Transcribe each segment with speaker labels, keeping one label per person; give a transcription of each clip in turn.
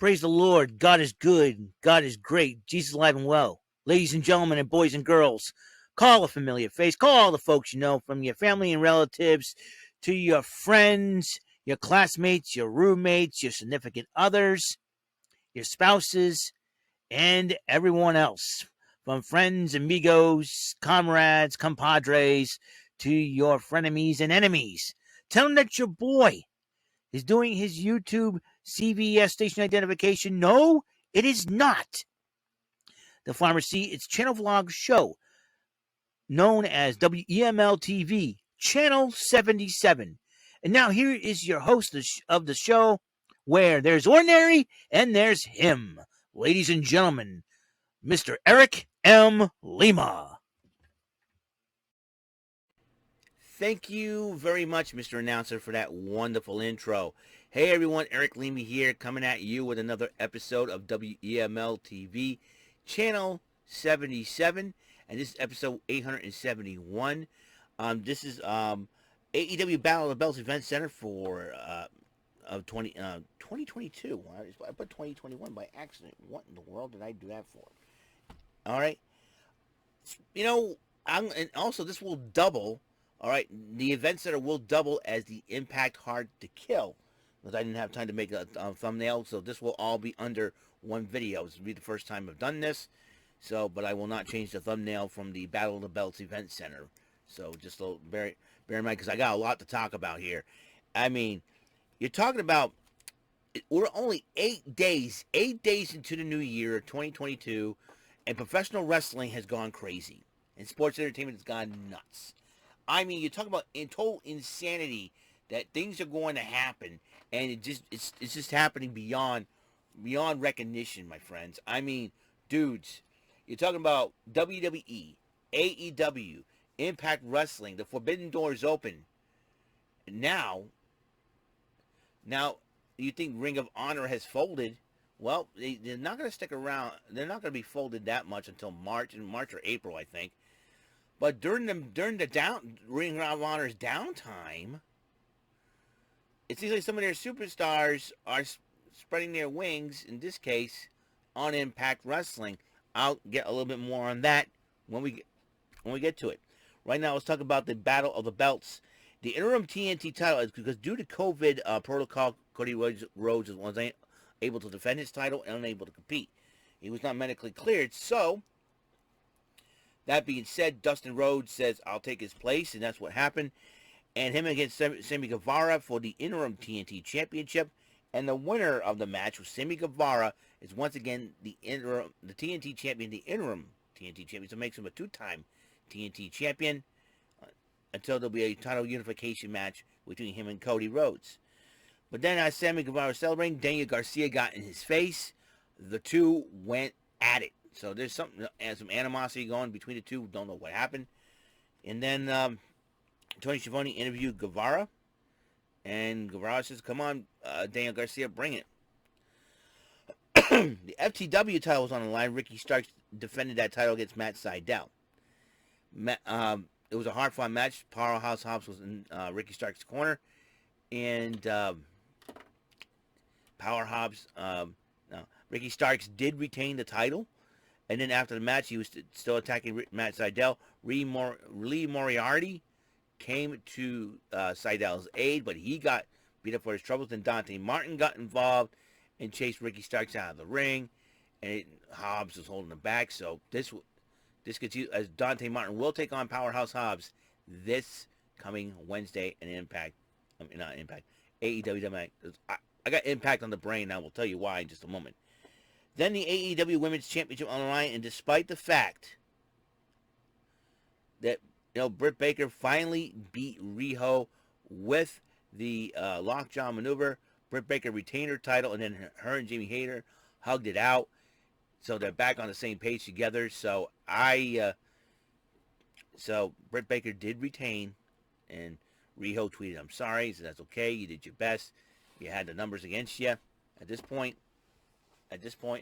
Speaker 1: Praise the Lord. God is good. God is great. Jesus is alive and well. Ladies and gentlemen and boys and girls, call a familiar face. Call all the folks you know, from your family and relatives to your friends, your classmates, your roommates, your significant others, your spouses, and everyone else. From friends, amigos, comrades, compadres, to your frenemies and enemies. Tell them that your boy is doing his YouTube CVS station identification. No, it is not. The Pharmacy, it's channel vlog show known as WEML-TV, Channel 77. And now here is your host of the show, where there's ordinary and there's him. Ladies and gentlemen, Mr. Eric M. Lima. Thank you very much, Mr. Announcer, for that wonderful intro. Hey everyone, Eric Lima here, coming at you with another episode of WEML TV, Channel 77, and this is episode 871. This is AEW Battle of the Belts Event Center for 2022. I put 2021 by accident. What in the world did I do that for? All right. You know, and also this will double. All right, the event center will double as the Impact Hard to Kill, because I didn't have time to make a thumbnail, so this will all be under one video. This will be the first time I've done this, so but I will not change the thumbnail from the Battle of the Belts Event Center. So just bear in mind, because I got a lot to talk about here. I mean, you're talking about, we're only 8 days into the new year, 2022, and professional wrestling has gone crazy, and sports entertainment has gone nuts. I mean, you talk about total insanity that things are going to happen, and it's just happening beyond recognition, my friends. I mean, dudes, you're talking about WWE, AEW, Impact Wrestling. The Forbidden Door is open. Now, you think Ring of Honor has folded? Well, they're not going to stick around. They're not going to be folded that much until March or April, I think. But during the Ring of Honor's downtime, it seems like some of their superstars are spreading their wings, in this case, on Impact Wrestling. I'll get a little bit more on that when we get to it. Right now, let's talk about the Battle of the Belts. The interim TNT title is because due to COVID protocol, Cody Rhodes was able to defend his title and unable to compete. He was not medically cleared, so that being said, Dustin Rhodes says, I'll take his place, and that's what happened. And him against Sammy Guevara for the interim TNT Championship. And the winner of the match with Sammy Guevara is once again the TNT Champion, the interim TNT Champion. So it makes him a two-time TNT Champion until there'll be a title unification match between him and Cody Rhodes. But then as Sammy Guevara was celebrating, Daniel Garcia got in his face. The two went at it. So there's some animosity going between the two. Don't know what happened. And then Tony Schiavone interviewed Guevara. And Guevara says, come on, Daniel Garcia, bring it. The FTW title was on the line. Ricky Starks defended that title against Matt Sydal. It was a hard-fought match. Powerhouse Hobbs was in Ricky Starks' corner. And Ricky Starks did retain the title. And then after the match, he was still attacking Matt Sydal. Lee Moriarty came to Sydal's aid, but he got beat up for his troubles. Then Dante Martin got involved and chased Ricky Starks out of the ring. And Hobbs was holding him back. So this gets you, as Dante Martin will take on Powerhouse Hobbs this coming Wednesday in Impact. Not Impact. AEW. I got Impact on the brain. I will tell you why in just a moment. Then the AEW Women's Championship on the line, and despite the fact that Britt Baker finally beat Riho with the lockjaw maneuver, Britt Baker retained her title, and then her and Jamie Hayter hugged it out, so they're back on the same page together. So Britt Baker did retain, and Riho tweeted, "I'm sorry." He said, "That's okay. You did your best. You had the numbers against you. At this point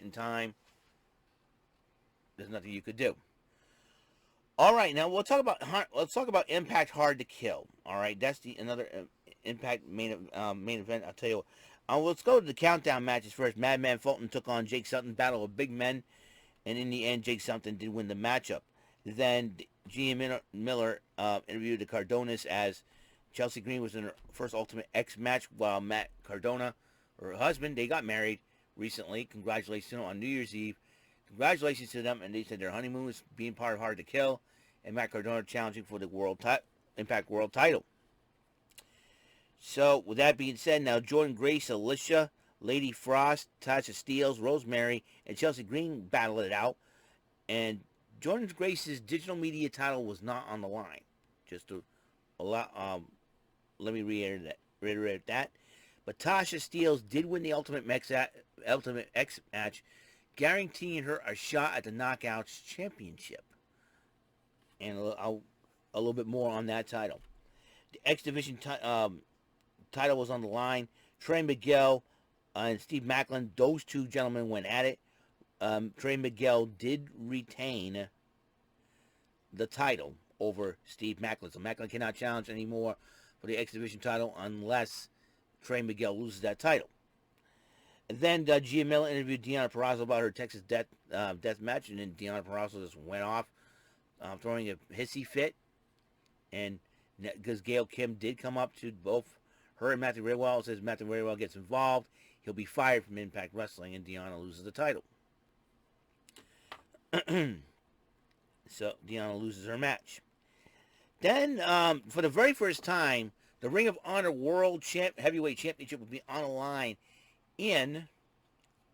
Speaker 1: in time, there's nothing you could do." All right, now let's talk about Impact Hard to Kill. All right, that's another Impact main event. I'll tell you, Let's go to the countdown matches first. Madman Fulton took on Jake Sutton, battle of big men, and in the end, Jake Sutton did win the matchup. Then G.M. Miller interviewed the Cardonas as Chelsea Green was in her first Ultimate X match, while Matt Cardona, her husband, they got married recently. Congratulations on New Year's Eve. Congratulations to them, and they said their honeymoon was being part of Hard to Kill, and Matt Cardona challenging for the Impact World title. So, with that being said, now Jordan Grace, Alicia, Lady Frost, Tasha Steelz, Rosemary, and Chelsea Green battled it out. And Jordan Grace's digital media title was not on the line. Just to let me reiterate that. But Tasha Steelz did win the Ultimate X match, guaranteeing her a shot at the Knockouts Championship. And a little bit more on that title. The X Division title was on the line. Trey Miguel and Steve Macklin, those two gentlemen went at it. Trey Miguel did retain the title over Steve Macklin. So Macklin cannot challenge anymore for the X Division title unless Trey Miguel loses that title. And then Gia Miller interviewed Deonna Purrazzo about her Texas death match, and then Deonna Purrazzo just went off throwing a hissy fit. And because Gail Kim did come up to both her and Matthew Raywell, says Matthew Raywell gets involved, he'll be fired from Impact Wrestling, and Deonna loses the title. So Deonna loses her match. Then, for the very first time, the Ring of Honor World Heavyweight Championship will be on the line in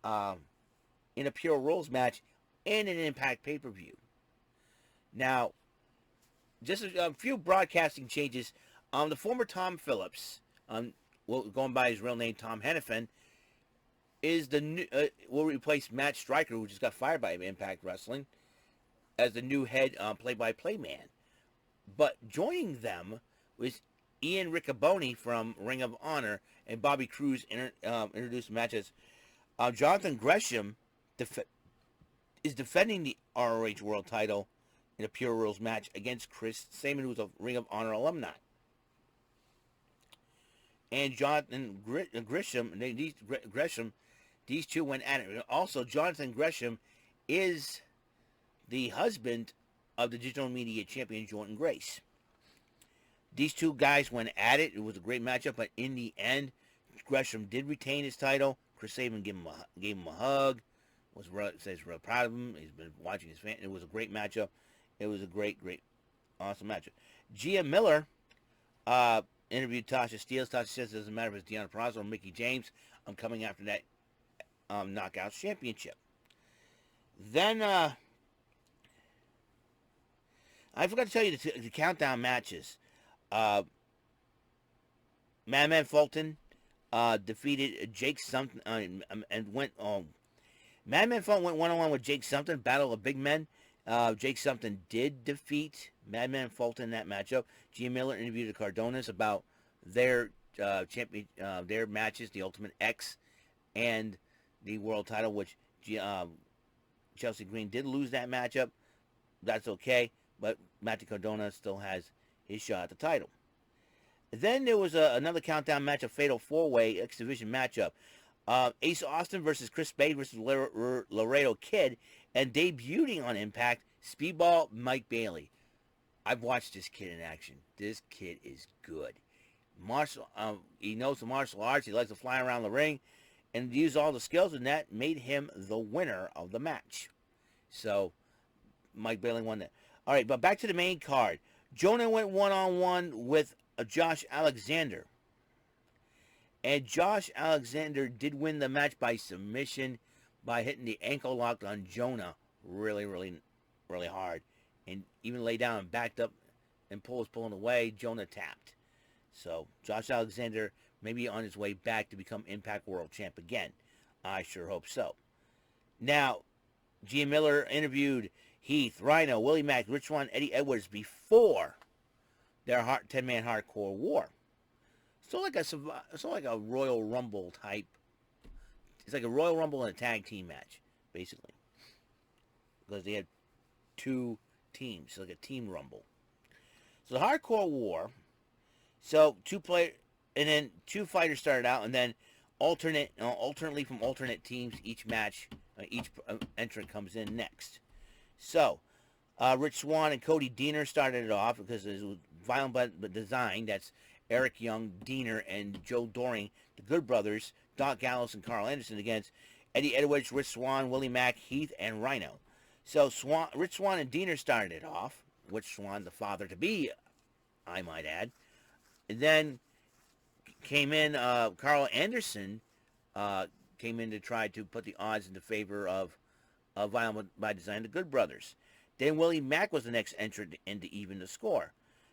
Speaker 1: a Pure Rules match and an Impact pay-per-view. Now, just a few broadcasting changes. The former Tom Phillips, going by his real name, Tom Hennepin, is the new will replace Matt Stryker, who just got fired by Impact Wrestling, as the new head play-by-play man. But joining them was Ian Riccoboni from Ring of Honor, and Bobby Cruz introduced matches. Jonathan Gresham is defending the ROH World title in a Pure Rules match against Chris Sabin, who's a Ring of Honor alumni. And Jonathan Gresham, these two went at it. Also, Jonathan Gresham is the husband of the digital media champion, Jordan Grace. These two guys went at it. It was a great matchup, but in the end, Gresham did retain his title. Chris Sabin gave him a hug. Says real proud of him. He's been watching his fan. It was a great matchup. It was a great, awesome matchup. Gia Miller interviewed Tasha Steelz. Tasha says it doesn't matter if it's Deonna Purrazzo or Mickie James. I'm coming after that Knockouts Championship. Then I forgot to tell you the countdown matches. Madman Fulton defeated Jake Sumter and went Madman Fulton went one-on-one with Jake Sumter, battle of big men. Jake Sumter did defeat Madman Fulton in that matchup. Gia Miller interviewed the Cardonas about their their matches, the Ultimate X and the World title, which Chelsea Green did lose that matchup. That's okay, but Matthew Cardona still has his shot at the title. Then there was another countdown match, a Fatal 4-Way X Division matchup. Ace Austin versus Chris Spade versus Laredo Kid, and debuting on Impact, Speedball Mike Bailey. I've watched this kid in action. This kid is good. He knows the martial arts. He likes to fly around the ring and use all the skills, and that made him the winner of the match. So, Mike Bailey won that. All right, but back to the main card. Jonah went one-on-one with Josh Alexander. And Josh Alexander did win the match by submission by hitting the ankle lock on Jonah really, really, really hard. And even lay down and backed up and was pulling away. Jonah tapped. So Josh Alexander may be on his way back to become Impact World Champ again. I sure hope so. Now, Gia Miller interviewed Heath, Rhino, Willie Mack, Rich Swann, Eddie Edwards before their 10-man hardcore war. So like a Royal Rumble type. It's like a Royal Rumble and a tag team match, basically. Because they had two teams, so like a team rumble. So the hardcore war. So two fighters started out, and then alternately from alternate teams. Each match, each entrant comes in next. So, Rich Swann and Cody Deaner started it off because it was Violent but Design. That's Eric Young, Deaner, and Joe Doring, the Good Brothers, Doc Gallows, and Carl Anderson against Eddie Edwards, Rich Swann, Willie Mack, Heath, and Rhino. So Rich Swann and Deaner started it off. Rich Swann, the father-to-be, I might add. And then came in Carl Anderson came in to try to put the odds in the favor of Violent by Design, the Good Brothers. Then Willie Mack was the next entrant in to even the score.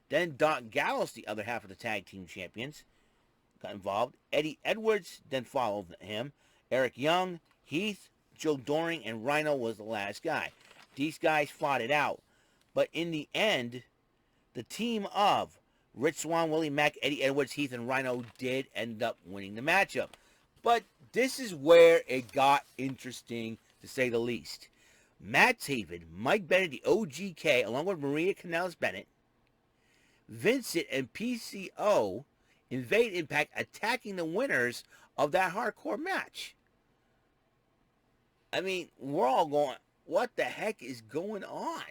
Speaker 1: Then Doc Gallows, the other half of the tag team champions, got involved. Eddie Edwards then followed him. Eric Young, Heath, Joe Doring, and Rhino was the last guy. These guys fought it out. But in the end, the team of Rich Swann, Willie Mack, Eddie Edwards, Heath, and Rhino did end up winning the matchup. But this is where it got interesting, to say the least. Matt Taven, Mike Bennett, the OGK, along with Maria Kanellis-Bennett, Vincent, and PCO invade Impact, attacking the winners of that hardcore match. I mean, we're all going, what the heck is going on?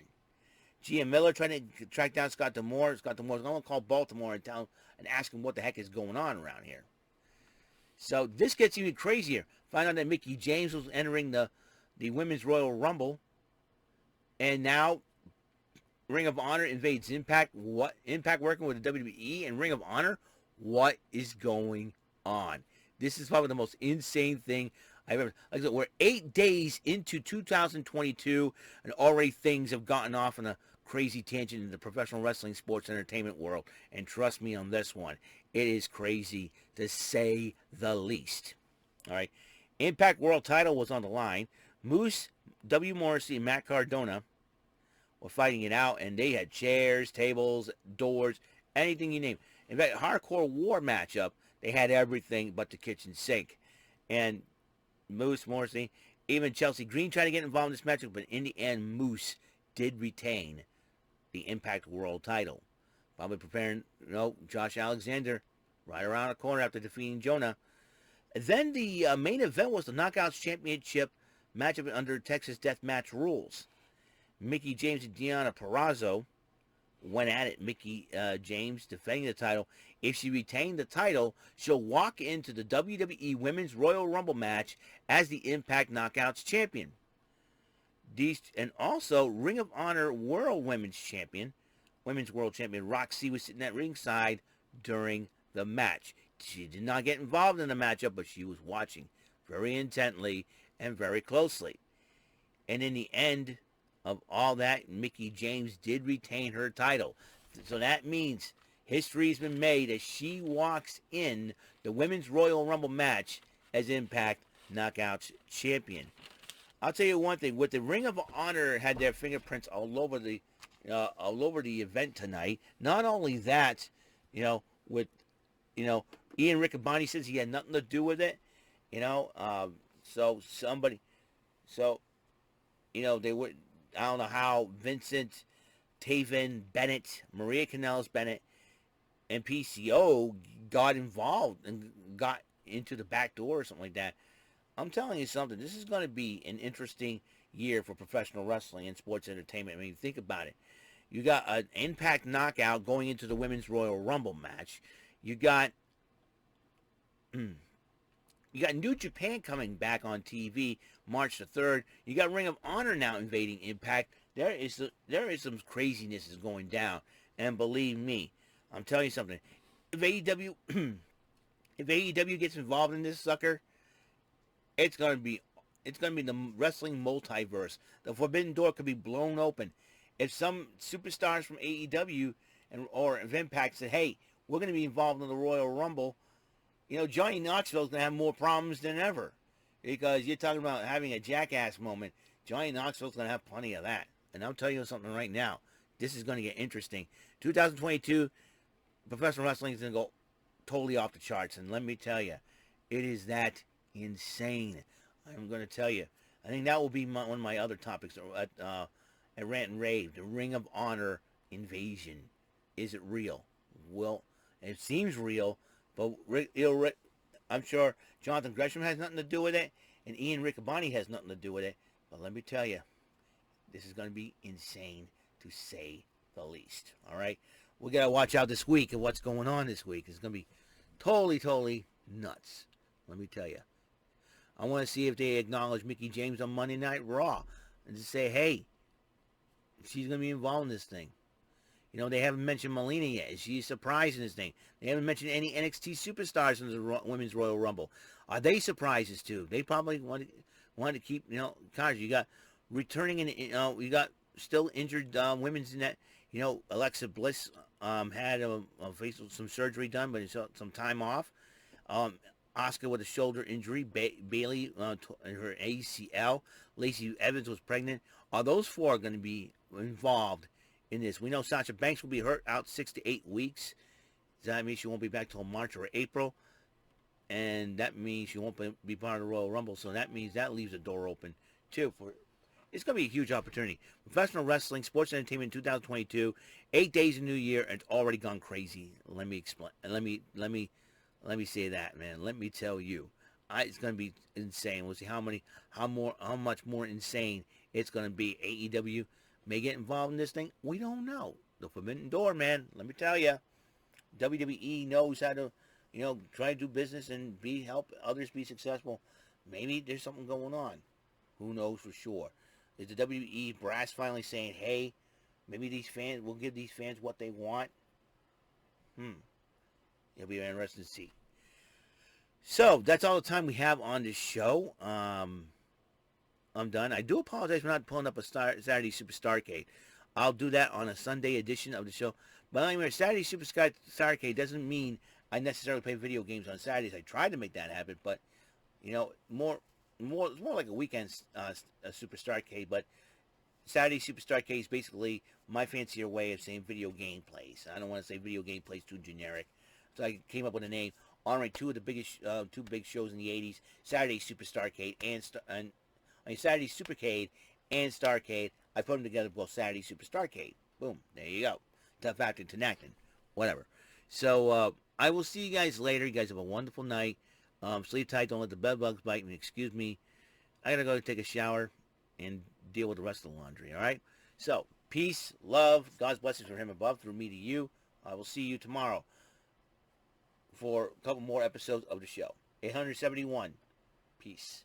Speaker 1: GM Miller trying to track down Scott D'Amore. Scott D'Amore's going to call Baltimore and ask him what the heck is going on around here. So this gets even crazier. Find out that Mickie James was entering the Women's Royal Rumble. And now Ring of Honor invades Impact. What? Impact working with the WWE and Ring of Honor? What is going on? This is probably the most insane thing I've ever... Like I said, we're 8 days into 2022, and already things have gotten off on a crazy tangent in the professional wrestling sports entertainment world. And trust me on this one, it is crazy to say the least. All right. Impact World title was on the line. Moose, W. Morrissey, and Matt Cardona were fighting it out, and they had chairs, tables, doors, anything you name. In fact, Hardcore War matchup, they had everything but the kitchen sink. And Moose, Morrissey, even Chelsea Green tried to get involved in this matchup, but in the end, Moose did retain the Impact World title. Probably preparing, Josh Alexander right around the corner after defeating Jonah. Then the main event was the Knockouts Championship matchup under Texas Deathmatch rules. Mickie James and Deonna Purrazzo went at it. Mickie James defending the title. If she retained the title, she'll walk into the WWE Women's Royal Rumble match as the Impact Knockouts Champion. And also, Ring of Honor World Women's World Champion Roxy was sitting at ringside during the match. She did not get involved in the matchup, but she was watching very intently and very closely. And in the end of all that, Mickie James did retain her title. So that means history has been made as she walks in the Women's Royal Rumble match as Impact Knockouts Champion. I'll tell you one thing, with the Ring of Honor had their fingerprints all over the event tonight. Not only that, with Ian Riccaboni says he had nothing to do with it. They would, I don't know how Vincent, Taven, Bennett, Maria Kanellis-Bennett, and PCO got involved and got into the back door or something like that. I'm telling you something. This is going to be an interesting year for professional wrestling and sports entertainment. I mean, think about it. You got an Impact Knockout going into the Women's Royal Rumble match. You got New Japan coming back on TV March the 3rd. You got Ring of Honor now invading Impact. There is some craziness is going down. And believe me, I'm telling you something. If AEW gets involved in this sucker, it's gonna be the wrestling multiverse. The forbidden door could be blown open. If some superstars from AEW or Impact said, "Hey, we're going to be involved in the Royal Rumble," Johnny Knoxville's going to have more problems than ever. Because you're talking about having a jackass moment. Johnny Knoxville's going to have plenty of that. And I'll tell you something right now. This is going to get interesting. 2022, professional wrestling is going to go totally off the charts. And let me tell you, it is that insane. I'm going to tell you. I think that will be one of my other topics at Rant and Rave. The Ring of Honor invasion. Is it real? Well, it seems real, but I'm sure Jonathan Gresham has nothing to do with it, and Ian Riccaboni has nothing to do with it. But let me tell you, this is going to be insane to say the least. All right, we got to watch out this week and what's going on this week. It's going to be totally, totally nuts. Let me tell you. I want to see if they acknowledge Mickey James on Monday Night Raw and just say, hey, she's going to be involved in this thing. You know, they haven't mentioned Melina yet. Is she surprised in this thing? They haven't mentioned any NXT superstars in the Women's Royal Rumble. Are they surprises too? They probably want to keep, you know, cause you got returning and, you know, you got still injured women's in that. You know, Alexa Bliss had some surgery done, but some time off. Oscar with a shoulder injury. Bailey her ACL. Lacey Evans was pregnant. Are those four going to be involved in this? We know Sasha Banks will be hurt out 6 to 8 weeks. That means she won't be back till March or April. And that means she won't be part of the Royal Rumble. So that means that leaves a door open, too. It's going to be a huge opportunity. Professional wrestling, sports entertainment in 2022, 8 days of New Year, and it's already gone crazy. Let me explain. Let me say that, man. Let me tell you. It's going to be insane. We'll see how much more insane it's going to be. AEW may get involved in this thing. We don't know. The forbidden door, man. Let me tell you. WWE knows how to, you know, try to do business and help others be successful. Maybe there's something going on. Who knows for sure? Is the WWE brass finally saying, hey, maybe we'll give these fans what they want? It'll be interesting to see. So, that's all the time we have on this show. I'm done. I do apologize for not pulling up a Saturday Super Starrcade. I'll do that on a Sunday edition of the show. But anyway, Saturday Super Starrcade doesn't mean I necessarily play video games on Saturdays. I tried to make that happen, but, you know, it's more like a weekend Super Starrcade. But Saturday Super Starrcade is basically my fancier way of saying video game plays. I don't want to say video game plays too generic. So I came up with a name. Honoring two of the biggest, two big shows in the 80s, Saturday Super Starrcade Saturday Supercade and Starrcade. I put them together, both Saturday Super Starrcade. Boom, there you go. Tough acting, Tenactin, whatever. So I will see you guys later. You guys have a wonderful night. Sleep tight. Don't let the bed bugs bite me. Excuse me. I gotta go take a shower and deal with the rest of the laundry. All right. So peace, love, God's blessings from Him above through me to you. I will see you tomorrow for a couple more episodes of the show. 871. Peace.